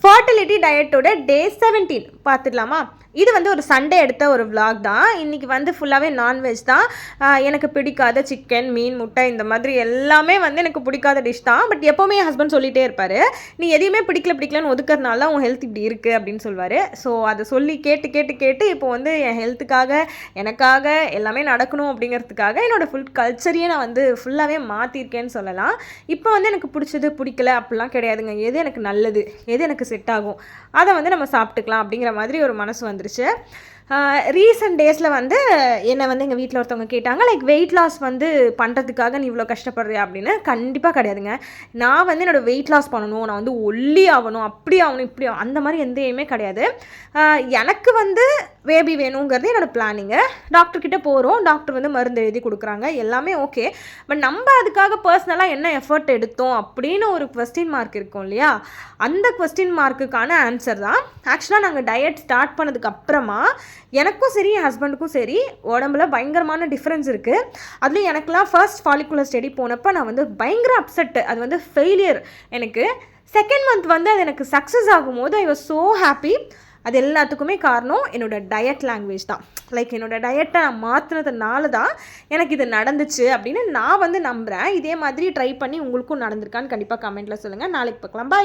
Fertility டயட்டோட டே 17 பார்த்துடலாமா? இது வந்து ஒரு சண்டே எடுத்த ஒரு விளாக் தான். இன்றைக்கி வந்து ஃபுல்லாகவே நான்வெஜ் தான். எனக்கு பிடிக்காத சிக்கன், மீன், முட்டை இந்த மாதிரி எல்லாமே வந்து எனக்கு பிடிக்காத டிஷ் தான். பட் எப்போவுமே என் ஹஸ்பண்ட் சொல்லிகிட்டே இருப்பார், நீ எதையுமே பிடிக்கலன்னு ஒதுக்கிறதுனால உன் ஹெல்த் இப்படி இருக்குது அப்படின்னு சொல்லுவார். ஸோ அதை சொல்லி கேட்டு இப்போ வந்து என் ஹெல்த்துக்காக எனக்காக எல்லாமே நடக்கணும் அப்படிங்கிறதுக்காக என்னோடய ஃபுட் கல்ச்சரையே நான் வந்து ஃபுல்லாகவே மாற்றிருக்கேன்னு சொல்லலாம். இப்போ வந்து எனக்கு பிடிச்சது பிடிக்கல அப்படிலாம் கிடையாதுங்க. எது எனக்கு நல்லது, எது எனக்கு செட் ஆகும், அதை வந்து நம்ம சாப்பிட்டுக்கலாம் அப்படிங்கிற மாதிரி ஒரு மனசு வந்துருச்சு. ரீசன்ட் டேஸில் வந்து என்னை வந்து எங்கள் வீட்டில் ஒருத்தவங்க கேட்டாங்க, லைக் வெயிட் லாஸ் வந்து பண்ணுறதுக்காக நீ இவ்வளோ கஷ்டப்படுறியா அப்படின்னு. கண்டிப்பாக கிடையாதுங்க. நான் வந்து என்னோடய வெயிட் லாஸ் பண்ணணும், நான் வந்து ஒல்லி ஆகணும், அப்படி ஆகணும், இப்படி அந்த மாதிரி எந்த எய்மே கிடையாது. எனக்கு வந்து பேபி வேணுங்கிறது என்னோடய பிளானிங்கு. டாக்டர்கிட்ட போகிறோம், டாக்டர் வந்து மருந்து எழுதி கொடுக்குறாங்க, எல்லாமே ஓகே. பட் நம்ம அதுக்காக பர்சனலாக என்ன எஃபர்ட் எடுத்தோம் அப்படின்னு ஒரு கொஸ்டின் மார்க் இருக்கும் இல்லையா? அந்த கொஸ்டின் மார்க்குக்கான ஆன்சர் தான் ஆக்சுவலாக நாங்கள் டயட் ஸ்டார்ட் பண்ணதுக்கு அப்புறமா எனக்கும் சரி என் ஹஸ்பண்டுக்கும் சரி உடம்புல பயங்கரமான டிஃப்ரென்ஸ் இருக்குது. அதுலேயும் எனக்குலாம் ஃபர்ஸ்ட் ஃபாலிகுலர் ஸ்டடி போனப்போ நான் வந்து பயங்கர அப்செட்டு. அது வந்து ஃபெயிலியர். எனக்கு செகண்ட் மந்த் வந்து அது எனக்கு சக்ஸஸ் ஆகும்போது ஐ வாஸ் ஸோ ஹாப்பி. அது எல்லாத்துக்குமே காரணம் என்னோடய டயட் லாங்குவேஜ் தான். லைக் என்னோடய டயட்டை நான் மாற்றினதுனால தான் எனக்கு இது நடந்துச்சு அப்படின்னு நான் வந்து நம்புகிறேன். இதே மாதிரி ட்ரை பண்ணி உங்களுக்கும் நடந்திருக்கான்னு கண்டிப்பாக கமெண்ட்டில் சொல்லுங்கள். நாளைக்கு பார்க்கலாம். பாய்.